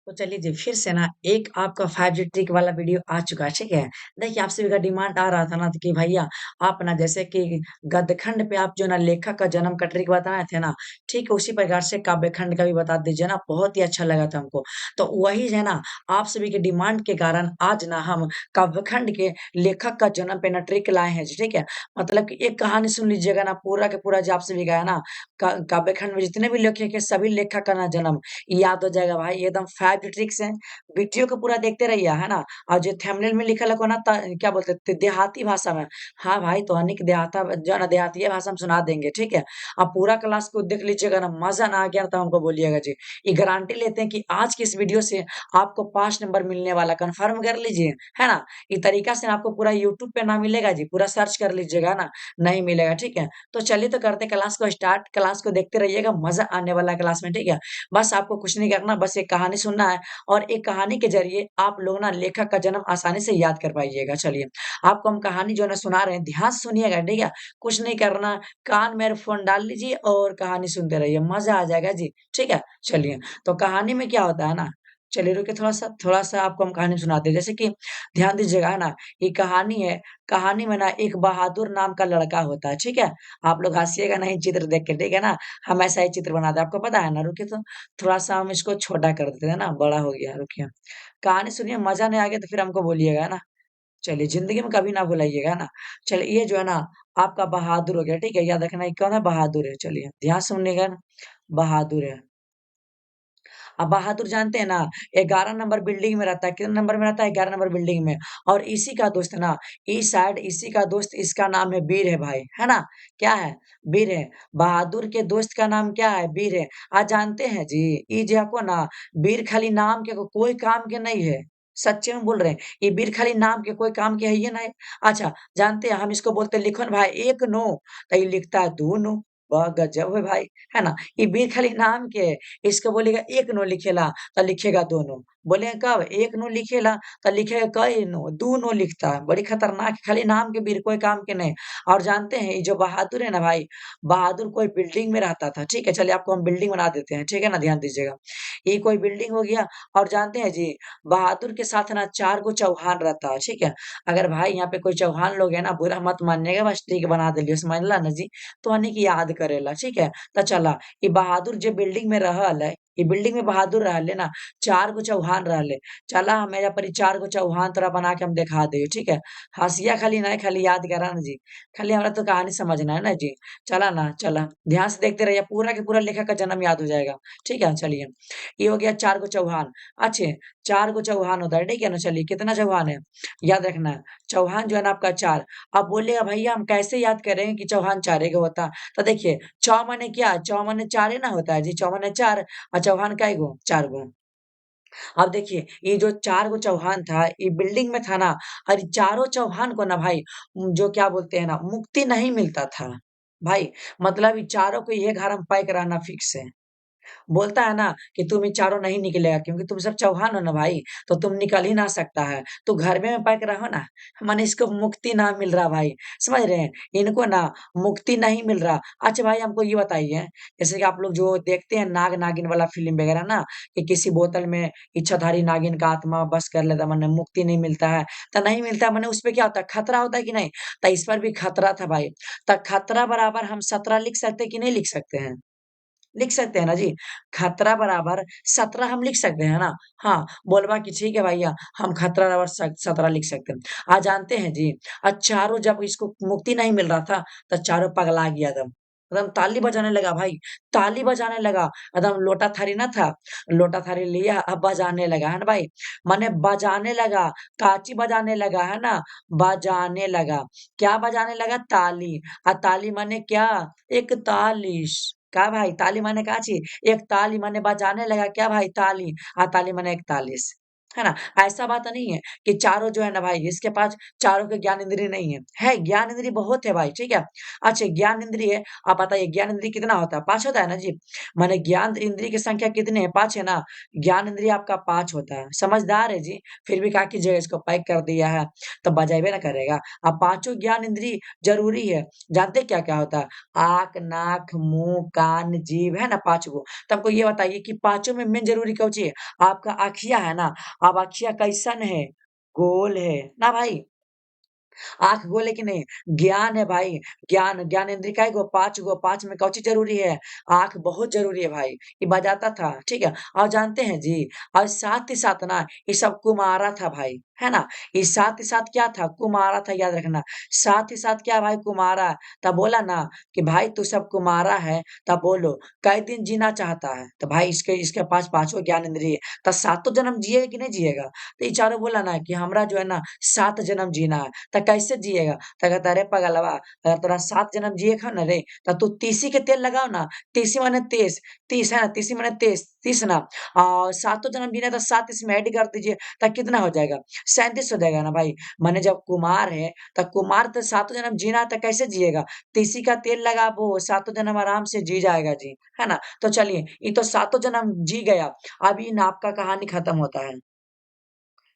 तो चलिए जी फिर से ना एक आपका 5G ट्रिक वाला वीडियो आ चुका है, ठीक है। देखिए आप सभी का डिमांड आ रहा था ना कि भैया आप ना जैसे कि गद्यखंड पे आप जो ना लेखक का जन्म का ट्रिक बताए थे ना, ठीक है उसी प्रकार से काव्यखंड का भी बता दीजिए ना, बहुत ही अच्छा लगा था हमको। तो वही है ना, आप सभी के डिमांड के कारण आज ना हम काव्यखंड के लेखक का जन्म पे ना ट्रिक लाए हैं जी, ठीक है। मतलब कि एक कहानी सुन लीजिएगा ना, पूरा के पूरा जो आप सभी का है ना, काव्यखंड में जितने भी लेखक है सभी लेखक का ना जन्म याद हो जाएगा भाई, एकदम फैक्ट ट्रिक्स हैं। वीडियो को पूरा देखते रहिए, है ना? और जो थंबनेल में लिखल है ना, क्या बोलते हैं देहाती भाषा में। हाँ भाई, तो अनिक देहाता जो है ना देहाती भाषा में सुना देंगे, ठीक है। आप पूरा क्लास को देख लीजिएगा ना, मजा ना आ गया तो हमको बोलिएगा जी। ये गारंटी लेते हैं कि आज की इस वीडियो से आपको 5 नंबर मिलने वाला, कंफर्म कर लीजिए, है ना। इस तरीका से आपको पूरा यूट्यूब पे ना मिलेगा जी, पूरा सर्च कर लीजिएगा ना, नहीं मिलेगा, ठीक है। तो चलिए तो करते क्लास को स्टार्ट, क्लास को देखते रहिएगा, मजा आने वाला है क्लास में, ठीक है। बस आपको कुछ नहीं करना, बस एक कहानी सुनना है और एक कहानी के ज़रिए आप लोग ना लेखक का जन्म आसानी से याद कर पाइएगा। चलिए, आपको हम कहानी जो है ना सुना रहे हैं, ध्यान से सुनिएगा, ठीक है? कुछ नहीं करना, कान में ईयरफ़ोन डाल लीजिए और कहानी सुनते रहिए, मज़ा आ जाएगा जी, ठीक है? चलिए, तो कहानी में क्या होता है ना, चलिए रुकिए थोड़ा-सा आपको हम कहानी सुनाते हैं। जैसे कि ध्यान दीजिएगा, है ना? ये कहानी है, कहानी में ना एक बहादुर नाम का लड़का होता है, ठीक है? आप लोग हँसिएगा नहीं चित्र देख के, ठीक है ना? हम ऐसा ही चित्र बनाते हैं, आपको पता है ना? रुकिए तो थोड़ा-सा हम इसको छोटा कर देते हैं ना, बड़ा हो गया, रुकिए। कहानी सुनिए, मज़ा नहीं आ गया तो फिर हमको बोलिएगा, है ना? चलिए, ज़िंदगी में कभी ना भुलाइएगा, है ना? चलिए, ये जो है ना आपका बहादुर हो गया, ठीक है? याद रखना ये कौन है? बहादुर है। चलिए, ध्यान से सुनिएगा ना, बहादुर है। अब बहादुर जानते हैं ना, 11 नंबर बिल्डिंग में रहता है। कितने नंबर में रहता है? 11 नंबर बिल्डिंग में। और इसी का दोस्त ना, इस साइड इसी का दोस्त, इसका नाम है वीर है भाई, है ना? क्या है? वीर है। बहादुर के दोस्त का नाम क्या है? वीर है। आज जानते हैं जी, ये जो आपको ना वीर खाली नाम के कोई काम के नहीं है। सच्चे में बोल रहे हैं। ये वीर खाली नाम के कोई काम के है ही नहीं। अच्छा, जानते हैं हम इसको बोलते हैं लिखो ना भाई 1 नो, तो ये लिखता है 2 नो। वाह गज़ब है भाई, है ना? ये वीर खाली नाम के है। इसको बोलिएगा 1 नो लिखेला तो लिखेगा 2 नो। बोलेंगे कब? 1 नो लिखेला तो लिखेगा कई नो, 2 नो लिखता है। बड़ी खतरनाक है, खाली नाम के वीर, कोई काम के नहीं। और जानते हैं ये जो बहादुर है ना भाई, बहादुर कोई बिल्डिंग में रहता था, ठीक है? चलिए आपको हम बिल्डिंग बना देते हैं, ठीक है ना? ध्यान दीजिएगा। ये कोई बिल्डिंग हो गया और जानते हैं जी, बहादुर के साथ ना 4 गो चौहान रहता है, ठीक है? अगर भाई यहाँ पे कोई चौहान लोग है ना, बुरा मत मानिएगा, बस ठीक बना देलियो, समझला ना जी? तो हनी की याद करेला, ठीक है? तो चला, ई बहादुर जे बिल्डिंग में रहल है, ई बिल्डिंग में बहादुर रहले ना, 4 गो चौहान रहले। चला हम एजा परी 4 गो चौहान तोरा बना के हम देखा देही, ठीक है? हँसिया खाली नहीं, खाली याद करा ना जी। खाली हमरा तो कहानी समझना है ना जी। चला ना, चला। ध्यान से देखते रहिए, पूरा के पूरा लेखक का जन्म याद हो जाएगा। ठीक है? चलिए। ये हो गया 4 गो चौहान। अच्छे, 4 गो चौहान होता है, ठीक है ना? चलिए कितना चौहान है? याद रखना है। चौहान जो है ना आपका 4। अब बोलिएगा भैया हम कैसे याद करेंगे कि चौहान 4 ही का होता? तो देखिए, चौ माने क्या? चौ माने 4 ही ना होता है जी, चौ माने 4 और चौहान कै गो? 4 गो। अब देखिए, ये जो 4 गो चौहान था, ये बिल्डिंग में था ना, और ये चारों चौहान को ना भाई जो क्या बोलते हैं ना, मुक्ति नहीं मिलता था। भाई मतलब ये चारों को ये घर में पैक रहना फिक्स है। बोलता है ना कि तुम ये चारों नहीं निकलेगा क्योंकि तुम सब चौहान हो ना भाई, तो तुम निकल ही ना सकता है। तो घर में पैक रहो ना, माने इसको मुक्ति ना मिल रहा भाई, समझ रहे हैं? इनको ना मुक्ति नहीं मिल रहा। अच्छा भाई हमको ये बताइए, जैसे कि आप लोग जो देखते हैं नाग-नागिन वाला फ़िल्म वगैरह ना, कि किसी बोतल में इच्छाधारी नागिन का आत्मा बस कर लेता, माने मुक्ति नहीं मिलता है, तो नहीं मिलता है माने उसपे क्या होता है, खतरा होता है कि नहीं? तो इस पर भी खतरा था भाई। तो खतरा बराबर हम 17 लिख सकते हैं कि नहीं लिख सकते हैं? लिख सकते हैं ना जी। खतरा बराबर 17 हम लिख सकते हैं ना? हाँ, बोलबा कि ठीक है भैया, हम खतरा बराबर 17 लिख सकते हैं। आज जानते हैं जी, चारों जब इसको मुक्ति नहीं मिल रहा था, तो चारों पगला गया एकदम। एकदम ताली बजाने लगा भाई, ताली बजाने लगा। एकदम लोटा-थारी ना था, लोटा-थारी लिया अब बजाने लगा, है ना भाई? माने बजाने लगा, काची बजाने लगा, है ना? बजाने लगा। क्या बजाने लगा? ताली। ताली माने क्या? 41। क्या भाई ताली माने का चीज? 41 माने बजाने लगा क्या भाई ताली? ताली माने 41। है ना? ऐसा बात नहीं है कि चारों जो है ना भाई इसके पास चारों के ज्ञान इंद्रिय नहीं है ज्ञान इंद्रिय बहुत है भाई, ठीक है? अच्छा ज्ञान इंद्रिय आप बताइए ज्ञान इंद्रिय कितना होता है? 5 होता है ना जी? माने ज्ञान इंद्रिय की संख्या कितनी है? 5 है ना? ज्ञान इंद्रिय आपका 5 होता है, समझदार है जी। फिर भी क्या कीजिएगा इसको पैक कर दिया है, तो बजाइबे ना करेगा। अब पाँचों ज्ञान इंद्रिय ज़रूरी है, जानते हैं क्या-क्या होता है? आँख, नाक, मुँह, कान, जीभ है ना 5 गो। तो हमको ये बताइए कि पाँचों में मेन ज़रूरी कौन-सी है? आपका आँखिया है ना, अब आँखिया कैसन है? गोल है, ना भाई? आँख गोल है कि नहीं? ज्ञान है भाई, ज्ञान ज्ञानेंद्रिय काय गो 5 गो, 5 में कौन चीज़ ज़रूरी है? आँख बहुत ज़रूरी है भाई, ये बजाता था, ठीक है? और जानते हैं जी, और साथ ही साथ ना ये सब कुम्हारा था भाई, है ना? ये साथ ही साथ क्या था? कुम्हारा था, याद रखना। साथ ही साथ क्या भाई? कुम्हारा। तब बोला ना कि भाई तू सब कुम्हारा है, तब बोलो कै दिन जीना चाहता है? तो भाई इसके पास पाँचों ज्ञानेंद्रिय है, तो सातों जन्म जिएगा कि नहीं जिएगा? तो ये चारों बोला ना कि हमरा जो है ना 7 जन्म जीना है। त कैसे जिएगा? त कहता अरे पगलवा अगर तोरा 7 जन्म जिए के हौ ना रे त तू तीसी के तेल लगाओ ना, तीसी माने 30, 30 है ना, तीसी माने 30, 30 ना सातों जन्म जीना है तो 7 इसमें ऐड कर दीजिए त कितना हो जाएगा? 37 हो जाएगा ना भाई। माने जब कुमार है त कुमार तो सातों जन्म जीना है तो कैसे जिएगा? तीसी का तेल लगाबो, सातों जन्म आराम से जी जाएगा जी, है ना? तो चलिए, ये तो सातों जन्म जी गया, अब इन आपका कहानी खत्म होता है।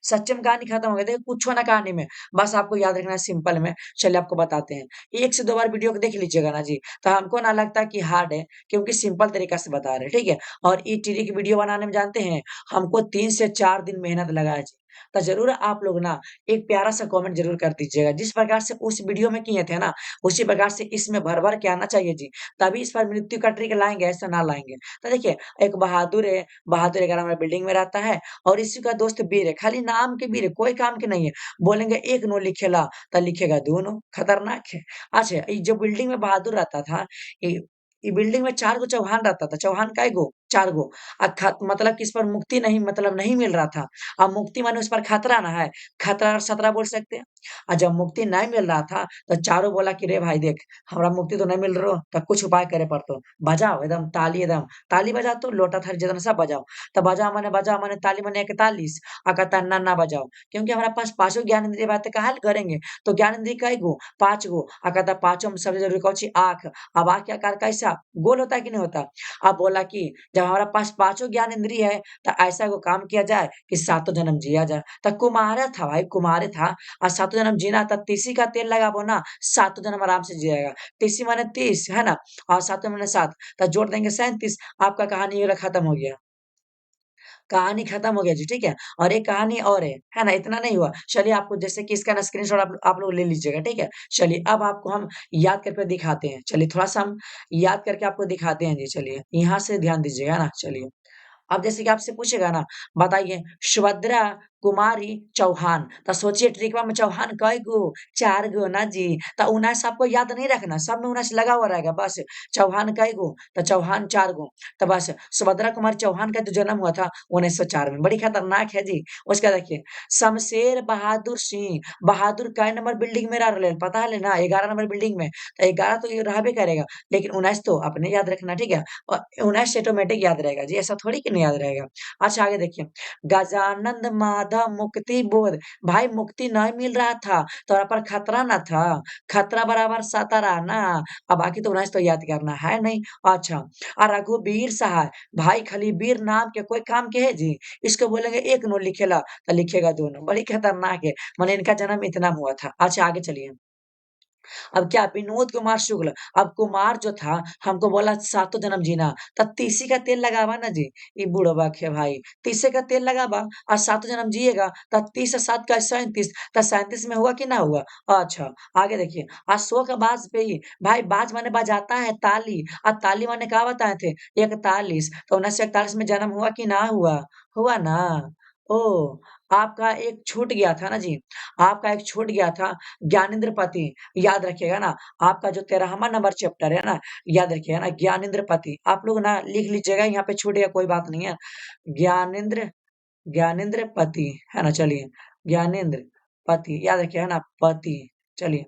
सच्चे में कहानी खत्म हो गई। देखिए कुछ हो ना कहानी में, बस आपको याद रखना है सिंपल में। चलिए आपको बताते हैं। 1 से 2 बार वीडियो को देख लीजिएगा ना जी, तो हमको ना लगता कि हार्ड है क्योंकि सिंपल तरीका से बता रहे हैं, ठीक है? और ई-टीडी की वीडियो बनाने में जानते हैं, हमको 3 से 4 दिन मेहनत लगा है जी। तो ज़रूर आप लोग ना एक प्यारा-सा कमेंट ज़रूर कर दीजिएगा। जिस प्रकार से उस वीडियो में किए थे ना, उसी प्रकार से इसमें भर-भर के आना चाहिए जी। तभी इस बार मृत्यु का ट्रिक लाएँगे, ऐसा ना लाएँगे। तो देखिए, एक बहादुर है, बहादुर 11 नंबर बिल्डिंग में रहता है और इसी का दोस्त वीर है, खाली नाम के वीर है, कोई काम के नहीं है। बोलेंगे 1 नो लिखेला, तो लिखेगा 2 नो, खतरनाक है। अच्छा, ये जो बिल्डिंग में बहादुर रहता था, ये ये बिल्डिंग में 4 गो चौहान रहता था, चौहान कै गो? 4 गो। मतलब कि इस पर मुक्ति नहीं मतलब नहीं मिल रहा था। अब मुक्ति माने उस पर खतरा ना है, खतरा और सतरा बोल सकते हैं। और जब मुक्ति नहीं मिल रहा था, तो चारों बोला कि रे भाई देख, हमरा मुक्ति तो नहीं मिल रहो, तो कुछ उपाय करे पड़तो। बजाओ एकदम ताली एकदम, ताली बजा तो लोटा थारी जितना सब बजाओ। तो बजा माने ताली माने 41 कहता है ना बजाओ क्योंकि हमारे पास पाँचों ज्ञान इंद्रिय बातें काहे ले करेंगे तो ज्ञान इंद्रिय कई गो 5 गो कहता है पाँचों में सबसे जरूरी कौन सी आँख अब आँख के आकार कैसा गोल होता है कि नहीं होता अब बोला कि जब हमारे पास पाँचों ज्ञान इंद्रिय है तो ऐसा को काम किया जाए कि सातों जन्म जिया जाए तो कुमार था भाई कुमार था और सातों जन्म जीना था तीसी का तेल लगाबो ना सातों जन्म आराम से जिएगा तीसी माने 30 है ना और सातों माने 7 तो जोड़ देंगे 37 आपका कहानी ये खत्म हो गया कहानी खत्म हो गया जी, ठीक है? और एक कहानी और है ना? इतना नहीं हुआ। चलिए आपको जैसे कि इसका ना स्क्रीनशॉट आप लोग ले लीजिएगा, ठीक है? चलिए अब आपको हम याद करके दिखाते हैं। चलिए थोड़ा-सा हम याद करके आपको दिखाते हैं जी, चलिए। यहाँ से ध्यान दीजिएगा ना, चलिए। अब जैसे कि आपसे पूछेगा ना, बताइए सुभद्रा कुमारी चौहान, तो सोचिए ट्रिकवा में चौहान कई गो? 4 गो ना जी। तो 19 आपको याद नहीं रखना, सब में 19 लगा हुआ रहेगा बस। चौहान कई गो? तो चौहान 4 गो। तो बस सुभद्रा कुमारी चौहान का जो जन्म हुआ था 1904 में, बड़ी खतरनाक है जी। उसका देखिए, शमशेर बहादुर सिंह, बहादुर कै नंबर बिल्डिंग में रह रहले पता है ना? 11 नंबर बिल्डिंग में। तो 11 तो ये रहबे करेगा, लेकिन 19 तो अपने याद रखना, ठीक है? और 19 ऑटोमेटिक याद रहेगा जी, ऐसा थोड़ी कि नहीं याद रहेगा। अच्छा आगे देखिए, गजानंद माधव मुक्ति बोध, भाई मुक्ति नहीं मिल रहा था, तोरा पर खतरा ना था, खतरा बराबर सतरा ना, अब बाकी तो 19 तो याद करना है नहीं। अच्छा, और रघुवीर सहाय, भाई खाली वीर नाम के कोई काम के है जी, इसको बोलेंगे 1 नो लिखेला, तो लिखेगा 2 नो, बड़ी खतरनाक है, माने इनका जन्म इतना हुआ था। अच्छा आगे चलिए। अब क्या विनोद कुमार शुक्ल, अब कुमार जो था हमको बोला सातों जन्म जीना, तब तीसी का तेल लगावा ना जी, ये बुड़बक है भाई, तीसे का तेल लगावा और सातों जन्म जिएगा, तब 30 से 7 का 37, तो 37 में हुआ कि ना हुआ? अच्छा, आगे देखिए, अशोक बाज पे ही, भाई बाज माने बजाता है ताली, और ताली माने क्या बताए थे? 41, तो 1941 में जन्म हुआ कि ना हुआ? हुआ ना? ओह! आपका एक छूट गया था ना जी, आपका एक छूट गया था ज्ञानेंद्र पति, याद रखिएगा ना, आपका जो 13वां नंबर चैप्टर है ना, याद रखिएगा ना ज्ञानेंद्र पति, आप लोग ना लिख लीजिएगा यहाँ पे छूट गया कोई बात नहीं है। ज्ञानेंद्र ज्ञानेंद्र पति, है ना? चलिए, ज्ञानेंद्र पति, याद रखिएगा ना पति, चलिए,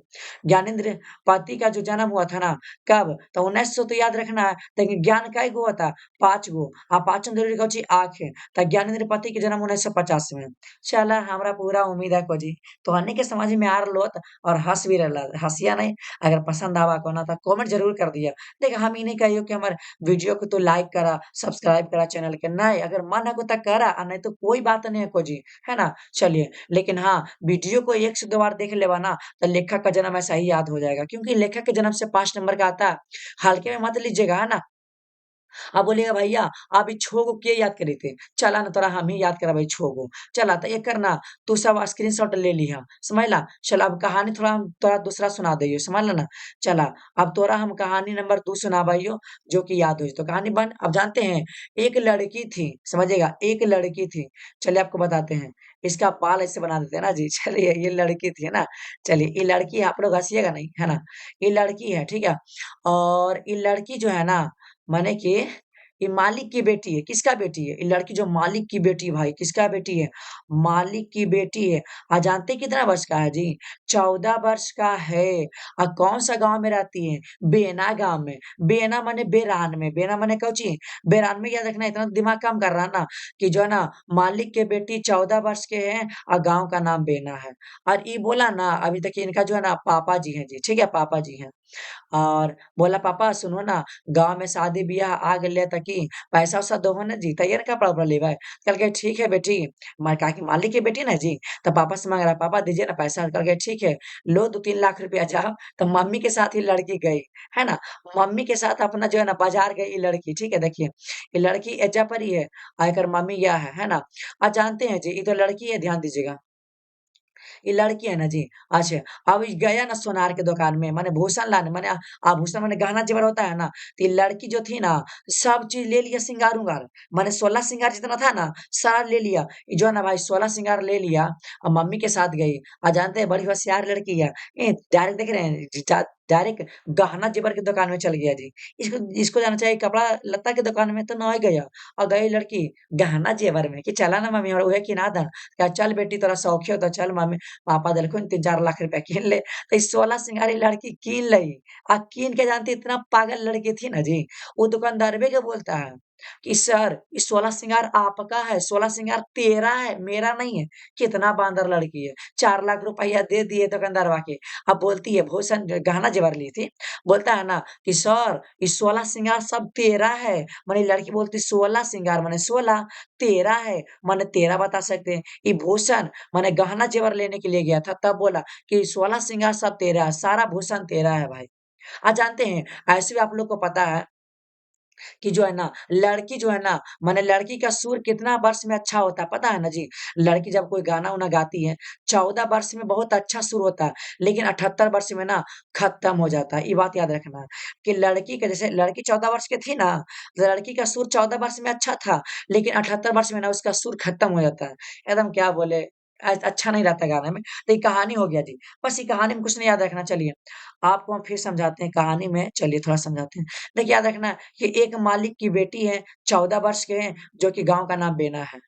ज्ञानेंद्र पाती का जो जन्म हुआ था ना, कब? तो 1900 तो याद रखना है, लेकिन ज्ञान काय गो होता? 5 गो, आ पाँचम जरूरी कौची? आँख है, तो ज्ञानेंद्र पाती के जन्म 1950 में। चला हमरा पूरा उम्मीद है कोजी, तो हन्ने के समझ में आ रहलो और हँस भी रहला, हँसिया नहीं, अगर पसंद आवा को ना तो कमेंट जरूर कर दिया। देख हम ही नहीं कहियो कि हमारे वीडियो को तो लाइक करा, सब्सक्राइब करा चैनल के, नहीं अगर मन है को तो करा, और नहीं तो कोई बात नहीं है कोजी, है ना? चलिए, लेकिन हाँ, वीडियो को 1 से 2 बार देख लेवा ना, तो लेखक का जन्म ऐसा ही याद हो जाएगा, क्योंकि लेखक के जन्म से 5 नंबर का आता है। हल्के में मत लीजिएगा, है ना? अब बोलेगा भैया आप ई छो गो के याद करे थे? चला ना तोरा हम ही याद कराबे छो गो। चला तो ये करना, तू सब स्क्रीनशॉट ले लिहा, समझला? चल अब कहानी थोड़ा हम तोरा दूसरा सुना देइयो, समझला ना? चला, अब तोरा हम कहानी नंबर 2 सुनाबइयो, जो कि याद हो। तो कहानी बन अब जानते हैं, एक लड़की थी, समझिएगा, एक लड़की थी। चलिए आपको बताते हैं, इसका बाल ऐसे बना देते हैं ना जी। चलिए ये लड़की थी, है ना? चलिए ये लड़की है, आप लोग हँसिएगा नहीं, है ना? ये लड़की है, ठीक है? और ये लड़की जो है ना, माने कि ये मालिक की बेटी है। किसका बेटी है? ये लड़की जो मालिक की बेटी है भाई, किसका बेटी है? मालिक की बेटी है। जानते कितना वर्ष का है जी? 14 वर्ष का है। कौन-सा गाँव में रहती है? बेना गाँव में। बेना माने बेरान में, बेना माने कौची? बेरान में। याद रखना, इतना दिमाग काम कर रहा है ना, कि जो है ना मालिक के बेटी 14 वर्ष के हैं और गाँव का नाम बेना है। और ये बोला ना, अभी तक इनका जो है ना पापा जी हैं जी, ठीक है? पापा जी हैं। और बोला पापा सुनो ना, गाँव में शादी-ब्याह आ गेलै त की पैसा-वैसा दोहो ना जी, तैयार कपड़ा उपड़ा लेबै? कहलकै ठीक है बेटी, मैं काहे कि मालिक की बेटी ना जी, तो पापा से माँग रहा है, पापा दीजिए ना पैसा। कहलकै ठीक है, लो 2-3 लाख रुपया जाओ। तो मम्मी के साथ ही लड़की गई, है ना? मम्मी के साथ अपना जो है ना बाज़ार गई ये लड़की, ठीक है? देखिए, ये लड़की एजा पर ही है और एकर मम्मी यह है ना? जानते हैं जी, ये तो लड़की है, ध्यान दीजिएगा। ये लड़की है ना जी, अच्छा, अब ये गया ना सोनार के दुकान में, माने भूषण लाने, माने आभूषण माने गहना जेवर होता है ना, तो ये लड़की जो थी ना, सब चीज़ ले लिया सिंगार-उंगार, माने 16 सिंगार जितना था ना, सारा ले लिया। ये जो है ना भाई 16 सिंगार ले लिया और मम्मी के साथ गई। जानते हैं बड़ी होशियार लड़की है। डायरेक्ट देख रहे हैं डायरेक्ट गहना जेवर की दुकान में चल गया जी। इसको इसको जाना चाहिए कपड़ा लत्ता की दुकान में तो नहीं गया और गई लड़की गहना जेवर में कि चला ना मम्मी और उहे किना दा। कहा चल बेटी तोरा शौक है तो चल मम्मी पापा देलखुन 3-4 लाख रुपया कीन ले। तो ई 16 सिंगारी लड़की कीन लई। कीन के जानती इतना पागल लड़की थी ना जी, वो दुकानदारवे के बोलता है कि सर ये 16 सिंगार आपका है, 16 सिंगार तेरा है, मेरा नहीं है। कितना बांदर लड़की है। 4 लाख रुपया दे दिए दुकानदारवा के। अब बोलती है भूषण गहना जेवर ली थी। बोलता है ना कि सर ये 16 सिंगार सब तेरा है। माने लड़की बोलती 16 सिंगार माने 16 तेरा है, माने तेरा बता सकते हैं। ये भूषण माने गहना जेवर लेने के लिए गया था, तब बोला कि 16 सिंगार सब तेरा है, सारा भूषण तेरा है भाई। जानते हैं ऐसे भी आप लोग को पता है कि जो है ना, लड़की जो है ना, माने लड़की का सुर कितना वर्ष में अच्छा होता है, पता है ना जी? लड़की जब कोई गाना-वाना गाती है, 14 वर्ष में बहुत अच्छा सुर होता है, लेकिन 78 वर्ष में ना खत्म हो जाता है। ये बात याद रखना कि लड़की का जैसे लड़की 14 वर्ष की थी ना, तो लड़की का सुर 14 वर्ष में अच्छा था, लेकिन 78 वर्ष में ना उसका सुर खत्म हो जाता है। एकदम क्या बोले अच्छा नहीं रहता गाने में। तो ये कहानी हो गया जी। बस ये कहानी में कुछ नहीं याद रखना, चलिए। आपको हम फिर समझाते हैं कहानी में, चलिए थोड़ा समझाते हैं। देखिए याद रखना कि एक मालिक की बेटी है, 14 वर्ष के हैं, जो कि गाँव का नाम बेना है।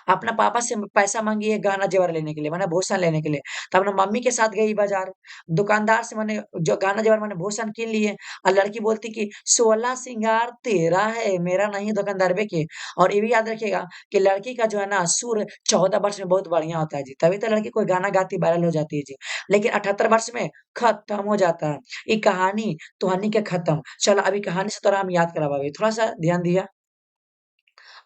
अपना पापा से पैसा माँगी है गहना जेवर लेने के लिए, माने भूषण लेने के लिए। तो अपना मम्मी के साथ गई बाज़ार। दुकानदार से माने जो गहना जेवर माने भूषण कीन लिए और लड़की बोलती कि 16 सिंगार तेरा है, मेरा नहीं है दुकानदारवे के। और ये भी याद रखिएगा कि लड़की का जो है ना सुर 14 वर्ष में बहुत बढ़िया होता है जी, तभी तो लड़की कोई गाना गाती वायरल हो जाती है जी। लेकिन 78 वर्ष में खत्म हो जाता है। ये कहानी तुहनी के खत्म। चलो अभी कहानी से तोरा हम याद करावावे, थोड़ा-सा ध्यान दिया।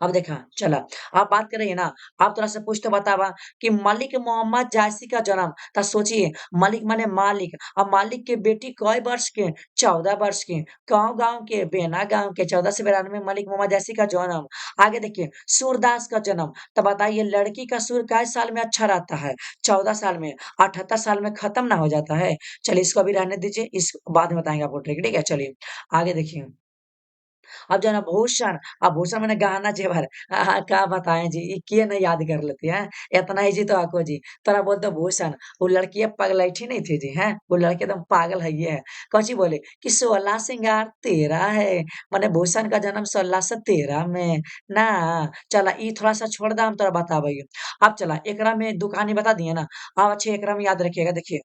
अब देखा चला, आप बात कर रही है ना, आप थोड़ा सा पूछ तो बतावा कि मलिक मोहम्मद जायसी का जन्म, तो सोचिए मलिक माने मालिक, अब मालिक के बेटी कई वर्ष के? 14 वर्ष की। गाँव के, बेना गाँव के, 14 से 92 मलिक मोहम्मद जायसी का जन्म। आगे देखिए सूरदास का जन्म, तो बताइए लड़की का सुर कै साल में अच्छा रहता है? 14 साल में, 78 साल में खत्म ना हो जाता है? चलिए इसको अभी रहने दीजिए, इस बाद में बताएंगे आपको ट्रिक, ठीक है? चलिए आगे देखिए। अब जो है ना भूषण, अब भूषण माने गहना जेवर। का बताएँ जी, ये के नहीं याद कर लेती हैं? इतना ईज़ी तो आको जी। तोरा बोलते भूषण, वो लड़किया पगलैठी नहीं थी जी, हैं? वो लड़की एकदम पागल हइये है। कौची बोले कि 16 सिंगार तेरा है, माने भूषण का जन्म 1613 में। ना, चला ई थोड़ा-सा छोड़ दा हम तोरा बतावइयो। अब चला एकरा में 2 कहानी बता दिए ना, अब अच्छे एकरा में याद रखिएगा देखिए।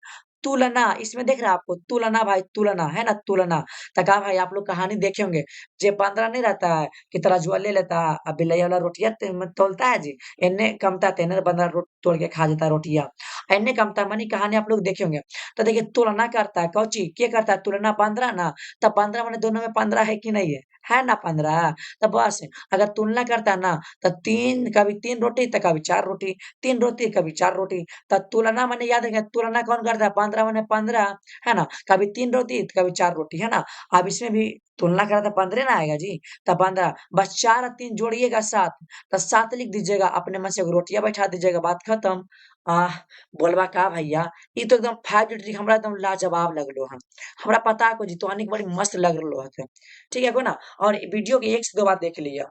तुलना इसमें देख रहा है आपको तुलना भाई तुलना है ना तुलना। तो कहा भाई आप लोग कहानी देखे होंगे जे 15 नहीं रहता है कि तराजुआ ले लेता है अब बिलैया वाला रोटियां तोलता है जी। इन्ने कमता तेने बंदा तोड़ के खा जाता है रोटियां। इन्ने कमता मनी कहानी आप लोग देखे होंगे। तो देखिए तुलना करता है कौची क्या करता है तुलना 15 ना। तब 15 मैंने दोनों में 15 है कि नहीं है ना 15। तो बस अगर तुलना करता है ना तो तीन कभी 3 रोटी तो कभी 4 रोटी 3 रोटी कभी 4 रोटी। तो तुलना मैंने याद है तुलना कौन करता है 15 मैंने 15 है ना कभी 3 रोटी तो कभी 4 रोटी है ना। अब इसमें भी तुलना करा तो 15 ना आएगा जी। तो 15 बस 4 और 3 जोड़िएगा 7 तो 7 लिख दीजिएगा अपने मन से रोटियां बैठा दीजिएगा बात खत्म। आह बोलबा का भैया ये तो एकदम 5 ट्रिक हमरा एकदम लाजवाब लगलो है। हमरा पता है को जी तोहनी के बड़ी मस्त लग रहलो है। ठीक है को ना। और वीडियो के एक से दो बार देख लिया।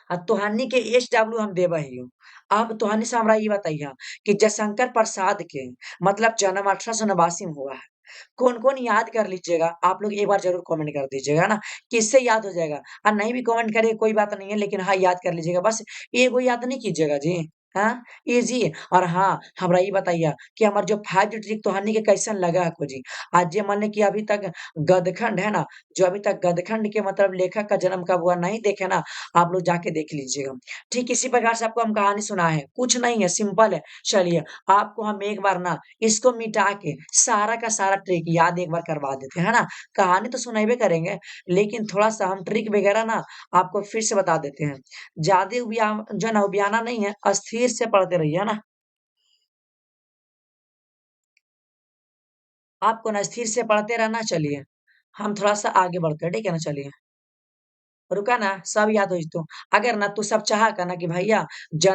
आ तोहनी के SW हम देबा हियो। अब तोहनी से हमरा ये बताइए कि जयशंकर प्रसाद के मतलब जन्म 1889 में हुआ है। कौन-कौन याद कर लीजिएगा आप लोग एक बार जरूर कमेंट कर दीजिएगा ना किससे याद हो जाएगा। और नहीं भी कमेंट करिए कोई बात नहीं है लेकिन हाँ याद कर लीजिएगा बस एगो याद नहीं कीजिएगा जी। हाँ इजी। और हाँ हमरा ये बताइए कि हमार जो 5 ट्रिक तोहनी के कैसन लगा है को जी। आज ये मान लें कि अभी तक गदखंड है ना जो अभी तक गदखंड के मतलब लेखक का जन्म कब हुआ नहीं देखे ना आप लोग जाके देख लीजिएगा। ठीक इसी प्रकार से आपको हम कहानी सुनाए हैं कुछ नहीं है सिंपल है। चलिए आपको हम एक बार ना इसको मिटा के सारा का सारा ट्रिक याद एक बार करवा देते हैं, है ना? कहानी तो सुनाइबे करेंगे, लेकिन थोड़ा-सा हम ट्रिक वगैरह ना आपको फिर से बता देते हैं। ज़्यादा जो है ना उबियाना नहीं है, स्थिर से पढ़ते रहिए, है ना? आपको ना स्थिर से पढ़ते रहना चलिए, हम थोड़ा-सा आगे बढ़ते हैं, ठीक है ना? चलिए। रुका ना, सब याद हो जइतो। अगर ना तू सब चाहा का ना कि भैया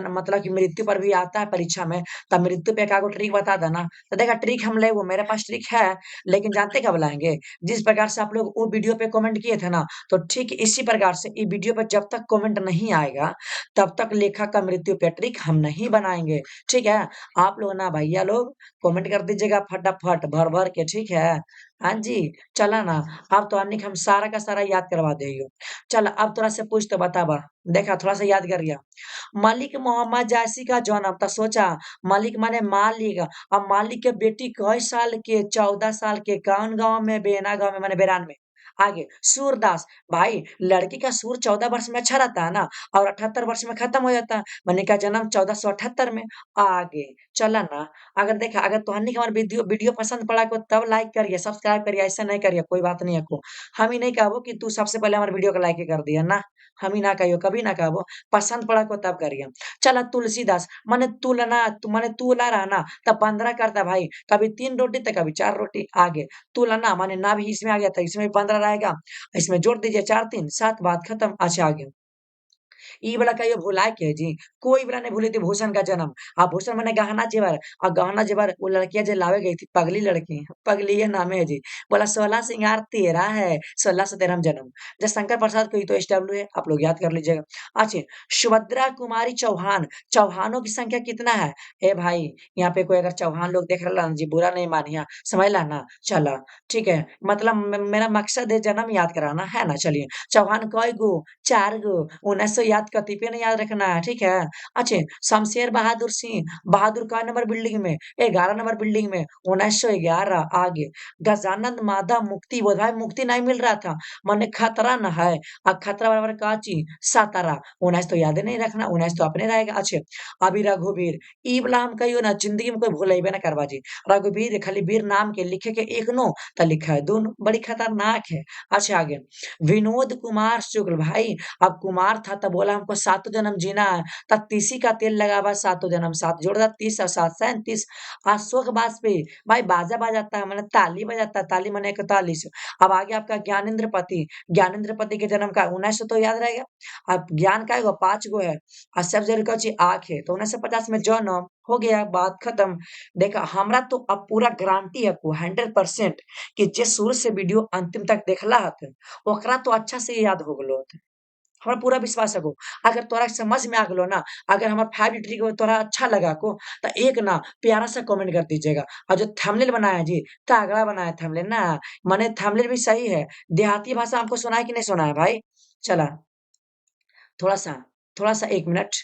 मतलब कि मृत्यु पर भी आता है परीक्षा में, तब मृत्यु पे एकागो ट्रिक बता देना। तो देखा ट्रिक हम ले वो मेरे पास ट्रिक है, लेकिन जानते कब लाएँगे? जिस प्रकार से आप लोग वो वीडियो पे कमेंट किए थे ना, तो ठीक इसी प्रकार से ये वीडियो पे जब तक कमेंट नहीं आएगा, तब तक लेखक का मृत्यु पे ट्रिक हम नहीं बनाएँगे, ठीक है? आप लोग ना भैया लोग कमेंट कर दीजिएगा फटाफट भर-भर के, ठीक है? हाँ जी, चला ना, अब तो हम सारा का सारा याद करवा देहियो। चल अब तोरा से पूछ तो बताबा। देखा थोड़ा सा याद कर लिया। मलिक मोहम्मद जायसी का जन्म तो सोचा मलिक माने मालिक। अब मालिक के बेटी कई साल के 14 साल के कौन गांव में बेना गांव में माने बेरान में। आगे सूरदास भाई लड़की का सूर 14 वर्ष में अच्छा रहता है ना और 78 वर्ष में खत्म हो जाता है। मने का जन्म 1478 में। आगे चला ना अगर देखा अगर तोहनी के हमारे वीडियो वीडियो पसंद पड़ा को तब लाइक करिए सब्सक्राइब करिए ऐसा नहीं करिए कोई बात नहीं है को। हम ही नहीं कहबो कि तू सबसे पहले हमारे वीडियो को लाइक कर दिया ना। हम ही ना कहियो कभी ना कहबो पसंद पड़ा को तब करिए। चला तुलसीदास माने तुलना माने तुला रहना तब 15 करता भाई कभी 3 रोटी तो कभी 4 रोटी। आगे तुलना माने ना भी इसमें आ गया था इसमें 15 रहेगा। इसमें जोड़ दीजिए 4 3 7 बात खत्म। अच्छा आगे ई वाला कहियो भुलाए के जी कोई वाला नहीं भूली थी भूषण का जन्म। अब भूषण माने गहना जेवर और गहना जेवर वो लड़कियां जो लावे गई थी पगली लड़की पगली ये नाम है जी। बोला 16 सिंगार तेरा है 1613 जन्म। जब शंकर प्रसाद को ही तो SW है आप लोग याद कर लीजिएगा। अच्छा सुभद्रा कुमारी चौहान चौहानों की संख्या कितना है। ए भाई यहाँ पे कोई अगर चौहान लोग देख रहा जी बुरा नहीं मानिया समझ ला ना। चला ठीक है मतलब मेरा मकसद है जन्म याद कराना है ना। चलिए चौहान कई गो 4 गो 1900 याद कतीपे नहीं याद रखना है ठीक है। अच्छे शमशेर बहादुर सिंह बहादुर का नंबर बिल्डिंग में 11 नंबर बिल्डिंग में 1911। आगे गजानंद माधव मुक्ति बोध भाई मुक्ति नहीं मिल रहा था मैंने खतरा न है। खतरा बराबर का चीज सातारा 19 तो याद नहीं रखना 19 तो अपने रहेगा। अच्छे अभी रघुवीर ई वाला हम कहियो ना जिंदगी में कोई भूलेबे ना करवा जी। रघुवीर खाली वीर नाम के लिखे के एक नो तो लिखा है दोनों बड़ी खतरनाक है। अच्छा आगे विनोद कुमार शुक्ल भाई अब कुमार था तब बोला हमको सातों जन्म जीना है तब तीसी का तेल लगावा सातों जन्म सात जोड़ दा 30 और 7 37। अशोक वाजपेयी भाई बाजा बजाता है मैंने ताली बजाता है ताली मैंने 41। अब आगे आपका ज्ञानेंद्र पति के जन्म का 1900 तो याद रहेगा। अब ज्ञान का एगो 5 गो है और सब जरूर का चीज आँख है तो 1950 में जन्म हो गया बात खत्म। देखा हमरा तो अब पूरा गारंटी है को 100% कि जे शुरू से वीडियो अंतिम तक देखला हत ओकरा तो अच्छा से याद हो गेलो होते। हमरा पूरा विश्वास है को अगर तोरा समझ में आ गेलो ना अगर हमार 5 ट्रिक तोरा अच्छा लगा को तो एक ना प्यारा सा कमेंट कर दीजिएगा। और जो थंबनेल बनाया जी तगड़ा बनाया थंबनेल ना माने थंबनेल भी सही है। देहाती भाषा हमको सुना है कि नहीं सुना है भाई। चला थोड़ा सा थोड़ा सा 1 मिनट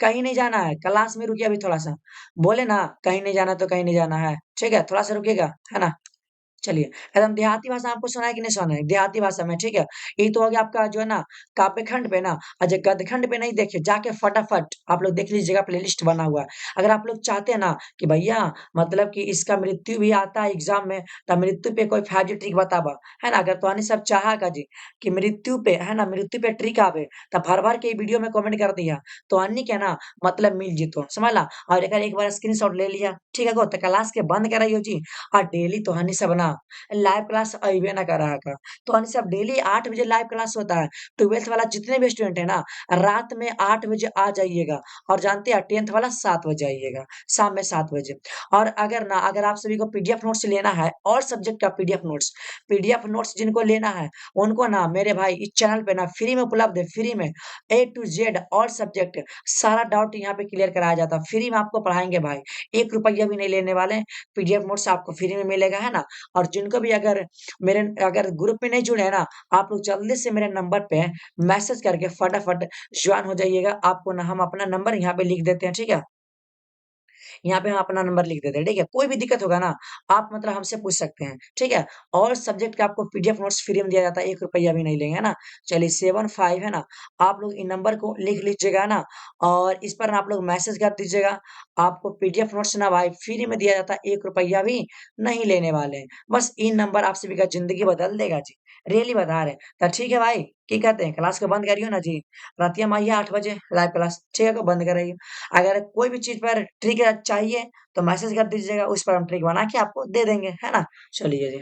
कहीं नहीं जाना है, क्लास में रुकिए अभी थोड़ा-सा। बोले ना कहीं नहीं जाना तो कहीं नहीं जाना है, ठीक है? थोड़ा-सा रुकिएगा, है ना? चलिए, एकदम देहाती भाषा आपको सुना है कि नहीं सुना है? देहाती भाषा में, ठीक है? ये तो हो गया आपका जो है ना काव्य खंड पे ना जो गद्य खंड पे नहीं देखे, जाके फटाफट आप लोग देख लीजिएगा प्लेलिस्ट बना हुआ है। अगर आप लोग चाहते हैं ना कि भैया मतलब कि इसका मृत्यु भी आता है एग्ज़ाम में, तो मृत्यु पे कोई 5G ट्रिक बताबा, है ना? अगर तोहनी सब चाहा जी कि मृत्यु पे, है ना? मृत्यु पे ट्रिक आवे, तो भर-भर के वीडियो में कमेंट कर दिया। तोहनी के ना मतलब मिल जितो, समझला? और अगर एक बार स्क्रीनशॉट ले लिया, ठीक है गो? तो क्लास के बंद कराइयो जी और डेली तोहनी सब ना लाइव क्लास अइबे ना करा का। तो हम सब डेली 8 बजे लाइव क्लास होता है। 12th वाला जितने भी स्टूडेंट है ना, रात में 8 बजे आ जाइएगा और जानते हैं 10th वाला 7 बजे आइएगा, शाम में 7 बजे। और अगर आप सभी को पीडीएफ नोट्स लेना है और सब्जेक्ट का पीडीएफ नोट्स जिनको लेना है, उनको ना मेरे भाई इस चैनल पे ना फ्री में उपलब्ध है, फ्री में ए टू जेड ऑल सब्जेक्ट सारा डाउट यहाँ पे क्लियर कराया जाता है। फ्री में आपको पढ़ाएँगे भाई, ₹1 भी नहीं लेने वाले हैं। पीडीएफ नोट्स आपको फ्री में मिलेगा, है ना? और जिनको भी अगर ग्रुप में नहीं जुड़े हैं ना, आप लोग जल्दी से मेरे नंबर पे मैसेज करके फटाफट जॉइन हो जाइएगा। आपको ना हम अपना नंबर यहाँ पे लिख देते हैं, ठीक है? यहाँ पे हम अपना नंबर लिख देते हैं, ठीक है? कोई भी दिक्कत होगा ना, आप मतलब हमसे पूछ सकते हैं, ठीक है? और सब्जेक्ट का आपको पीडीएफ नोट्स फ्री में दिया जाता है, ₹1 भी नहीं लेंगे, है ना? चलिए 75 है ना? आप लोग इन नंबर को लिख लीजिएगा ना और इस पर आप लोग मैसेज कर दीजिएगा। आपको पीडीएफ नोट्स ना भाई फ्री में दिया जाता है, ₹1 भी नहीं लेने वाले हैं। बस इन नंबर आप सभी का ज़िंदगी बदल देगा जी, रियली बता रहे हैं। तो ठीक है भाई, क्या कहते हैं? क्लास को बंद करियो ना जी। रातिया में आइए 8 बजे लाइव क्लास, ठीक है? तो बंद कराइए। अगर कोई भी चीज़ पर ट्रिक चाहिए तो मैसेज कर दीजिएगा, उस पर हम ट्रिक बना के आपको दे देंगे, है ना? चलिए जी।